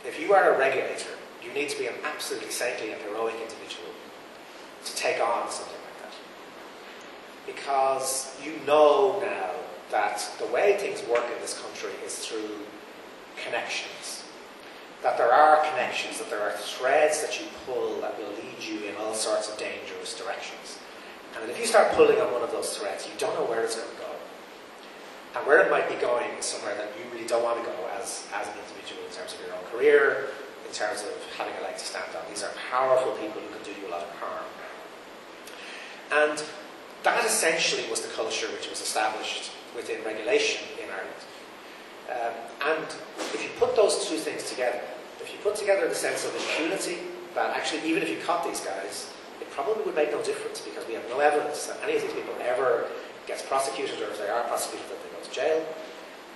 if you are a regulator, you need to be an absolutely saintly and heroic individual to take on something like that. Because you know now that the way things work in this country is through connections. That there are connections, that there are threads that you pull that will lead you in all sorts of dangerous directions. And that if you start pulling on one of those threads, you don't know where it's going to go. And where it might be going is somewhere that you really don't want to go as an individual in terms of your own career, in terms of having a leg to stand on. These are powerful people who can do you a lot of harm. And that essentially was the culture which was established within regulation in Ireland. And if you put those two things together, if you put together the sense of impunity, that actually even if you caught these guys, it probably would make no difference because we have no evidence that any of these people ever gets prosecuted, or if they are prosecuted that they go to jail.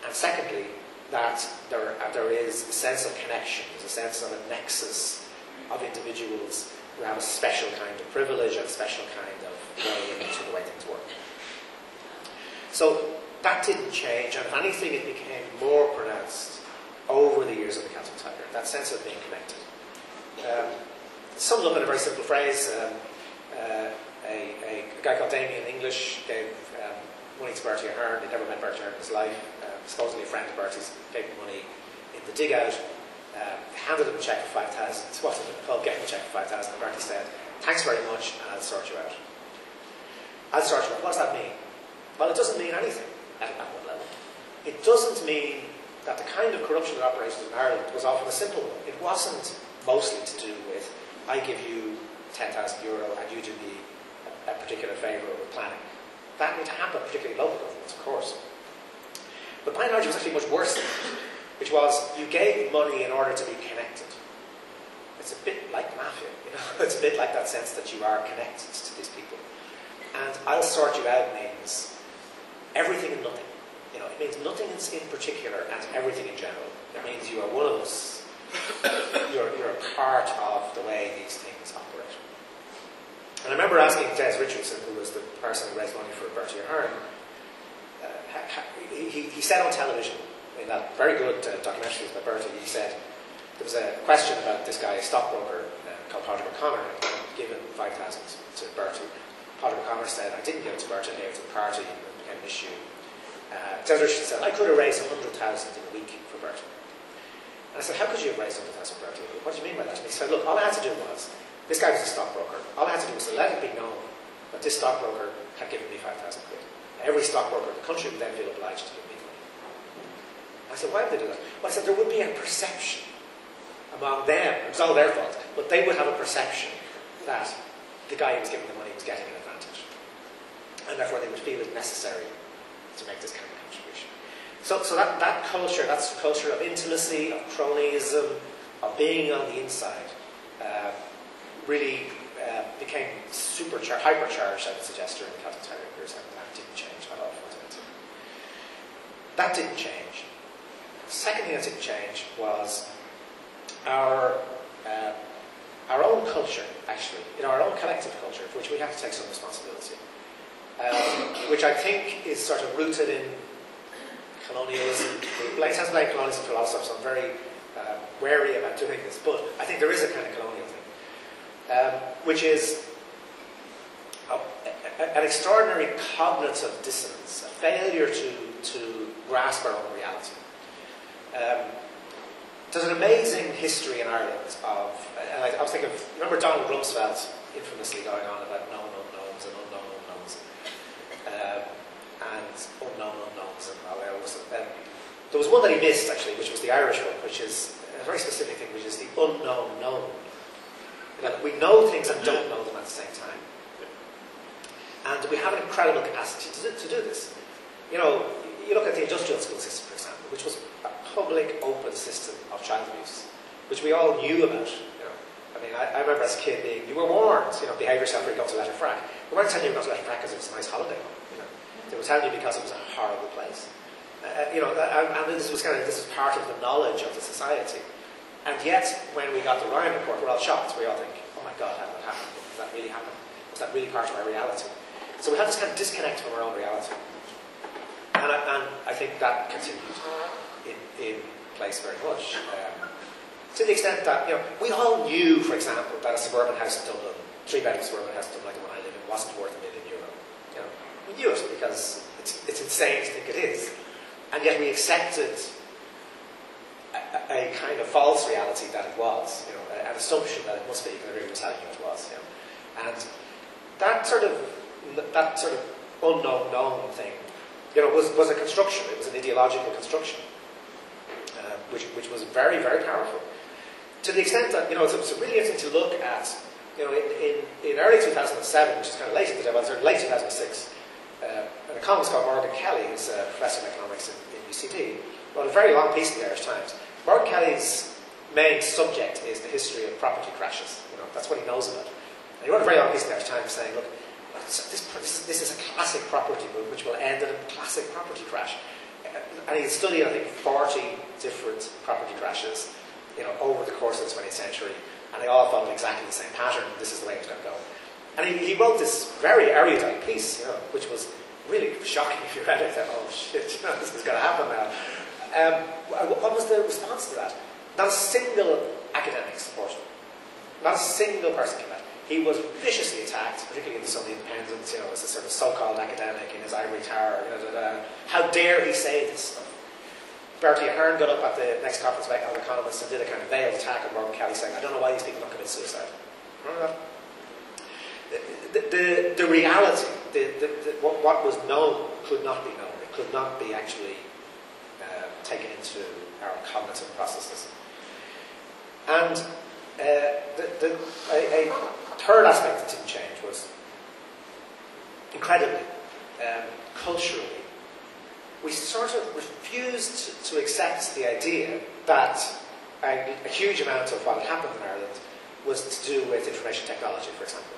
And secondly, that there is a sense of connection, there's a sense of a nexus of individuals who have a special kind of privilege and a special kind of way into the way things work. So that didn't change, and if anything, it became more pronounced over the years of the Celtic Tiger, that sense of being connected. Summed up in a very simple phrase, a guy called Damien English gave money to Bertie Ahern. He'd never met Bertie Ahern in his life. Supposedly a friend of Bertie's gave him money in the dig-out, handed him a cheque for 5,000. What was it called? Getting a cheque for 5,000. And Bertie said, "Thanks very much, and I'll sort you out." I'll sort you out. What does that mean? Well, it doesn't mean anything at one level. It doesn't mean that the kind of corruption that operated in Ireland was often a simple one. It wasn't mostly to do with, I give you €10,000 and you do me a particular favour with planning. That need to happen, particularly in local governments, of course. But by and large, it was actually much worse than that, which was you gave money in order to be connected. It's a bit like mafia, you know. It's a bit like that sense that you are connected to these people. And I'll sort you out means everything and nothing. You know, it means nothing in particular and everything in general. It means you are one of us. You're a part of the way these things operate. And I remember asking Des Richardson, who was the person who raised money for Bertie Ahern, he said on television, in that very good documentary about Bertie, he said, there was a question about this guy, a stockbroker called Patrick O'Connor, had given 5,000 to Bertie. Patrick O'Connor said, I didn't give it to Bertie, I gave it to the party, and it became an issue. Des Richardson said, I could have raised 100,000 in a week for Bertie. And I said, how could you have raised 100,000 for Bertie? What do you mean by that? And he said, look, all I had to do was, this guy was a stockbroker, all I had to do was to let it be known that this stockbroker had given me 5,000 quid. Every stockbroker in the country would then feel obliged to give me money. I said, why would they do that? Well, I said, there would be a perception among them, it was all their fault, but they would have a perception that the guy who was giving the money was getting an advantage. And therefore they would feel it necessary to make this kind of contribution. So that culture, that's a culture of intimacy, of cronyism, of being on the inside, really became hypercharged, I would suggest, during the Celtic Tiger years, and that didn't change at all fundamentally. That didn't change. The second thing that didn't change was our own culture, actually, our own collective culture, for which we have to take some responsibility, which I think is sort of rooted in colonialism. It has blamed colonialism for a lot of stuff, so I'm very wary about doing this, but I think there is a kind of colonial thing, which is an extraordinary cognitive dissonance, a failure to grasp our own reality. There's an amazing history in Ireland of, and I was thinking of, remember Donald Rumsfeld infamously going on about known unknowns and unknown unknowns, and unknown unknowns, and all that. There was one that he missed, actually, which was the Irish one, which is a very specific thing, which is the unknown known. We know things and don't know them at the same time. And we have an incredible capacity to do this. You know, you look at the industrial school system, for example, which was a public, open system of child abuse, which we all knew about. You know, I mean, I remember as a kid you were warned, behave yourself or you go to Letterfrack. We weren't telling you to go to Letterfrack because it was a nice holiday home. They were telling you because it was a horrible place. And this was part of the knowledge of the society. And yet, when we got the Ryan report, we're all shocked. We all think, oh my God, how did that happen? Did that really happen? Was that really part of our reality? So we had this kind of disconnect from our own reality. And I think that continued in place very much. To the extent that, we all knew, for example, that a suburban house in Dublin, three-bedroom suburban house in Dublin like the one I live in, wasn't worth €1 million. We knew it because it's insane to think it is. And yet we accepted a kind of false reality that it was, an assumption that it must be, because everyone was telling you it was. And that sort of unknown known thing, was a construction. It was an ideological construction, which was very, very powerful. To the extent that, it's really interesting to look at, in early 2007, which is kind of late in the day, well, late 2006, an economist called Morgan Kelly, who's a professor of economics in UCD, wrote a very long piece in the Irish Times. Morgan Kelly's main subject is the history of property crashes. That's what he knows about. And he wrote a very long piece in the Irish Times saying, look, this is a classic property boom, which will end in a classic property crash. And he studied, I think, 40 different property crashes, over the course of the 20th century, and they all followed exactly the same pattern. This is the way it's going to go. And he wrote this very erudite piece, which was really shocking if you read it. Oh shit, this is going to happen now. What was the response to that? Not a single academic supported him. Not a single person came out. He was viciously attacked, particularly in the Sunday Independent, as a sort of so-called academic in his ivory tower. How dare he say this stuff? Bertie Ahern got up at the next conference of economists and did a kind of veiled attack on Morgan Kelly, saying, I don't know why these people don't commit suicide. Remember that? The reality, what was known could not be known. It could not be actually taken into our cognitive processes. And a third aspect that didn't change was, incredibly, culturally, we sort of refused to accept the idea that a huge amount of what had happened in Ireland was to do with information technology, for example.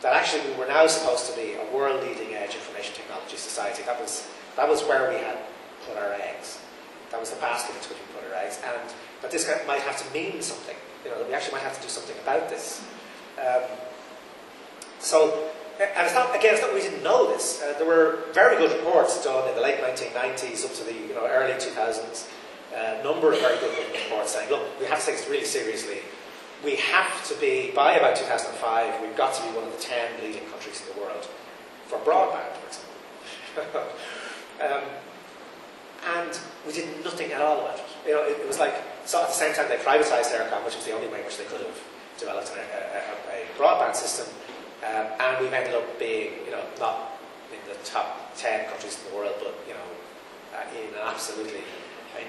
That actually we were now supposed to be a world-leading edge information technology society. That was where we had put our eggs. That was the basket into which we put our eggs. And that this might have to mean something. That we actually might have to do something about this. And it's not we didn't know this. There were very good reports done in the late 1990s up to the early 2000s. A number of very good reports saying, look, we have to take this really seriously. We have to be, by about 2005, we've got to be one of the 10 leading countries in the world for broadband, for example. And we did nothing at all about it. It was like, so at the same time they privatised Eircom, which was the only way in which they could have developed a broadband system. And we've ended up being, not in the top 10 countries in the world, but, in an absolutely,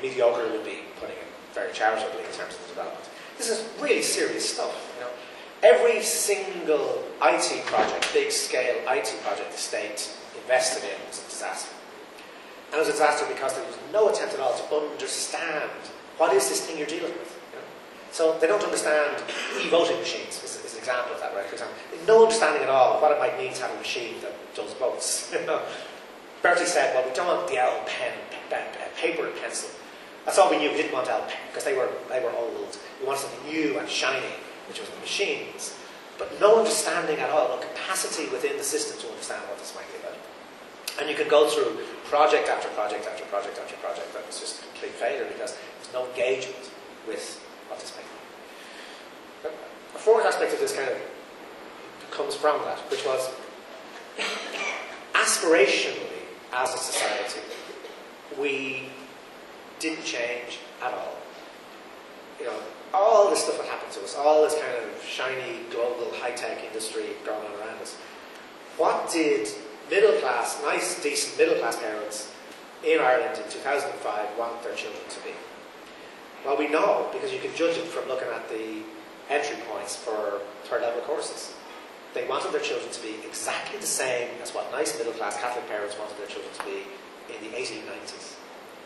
mediocre would be putting it very charitably in terms of the development. This is really serious stuff, Every single IT project, big-scale IT project the state invested in was a disaster. And it was a disaster because there was no attempt at all to understand what is this thing you're dealing with. So they don't understand e-voting machines is an example of that, right? For example, no understanding at all of what it might mean to have a machine that does votes. Bertie said, well, we don't want the L pen, paper and pencil. That's all we knew. We didn't want L pen because they were old. We wanted something new and shiny, which was the machines. But no understanding at all, no capacity within the system to understand what this might be about. And you can go through project after project after project after project that was just a complete failure because there was no engagement with what this might be. A fourth aspect of this kind of comes from that, which was aspirationally as a society, we didn't change at all. All this stuff that happened to us, all this kind of shiny, global, high-tech industry going on around us. What did middle-class, nice, decent middle-class parents in Ireland in 2005 want their children to be? Well, we know, because you can judge it from looking at the entry points for third-level courses. They wanted their children to be exactly the same as what nice middle-class Catholic parents wanted their children to be in the 1890s.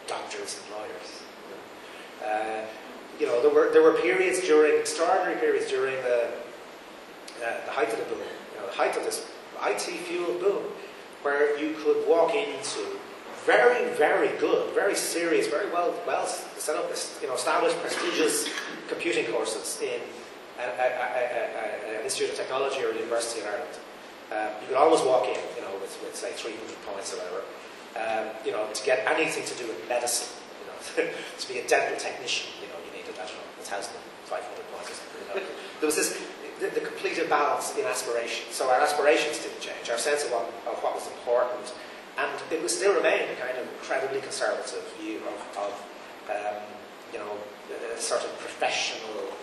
Doctors and lawyers. There were periods extraordinary periods during the height of the boom, the height of this IT-fueled boom, where you could walk into very, very good, very serious, very well set up, established, prestigious computing courses in an Institute of Technology or a university in Ireland. You could always walk in, with say 300 points or whatever, to get anything to do with medicine, to be a dental technician, you needed, I don't know, 1,000 there was this the complete imbalance in aspiration. So our aspirations didn't change, our sense of what was important, and it would still remain a kind of incredibly conservative view of you know, a sort of professional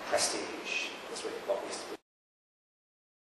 prestige was really what we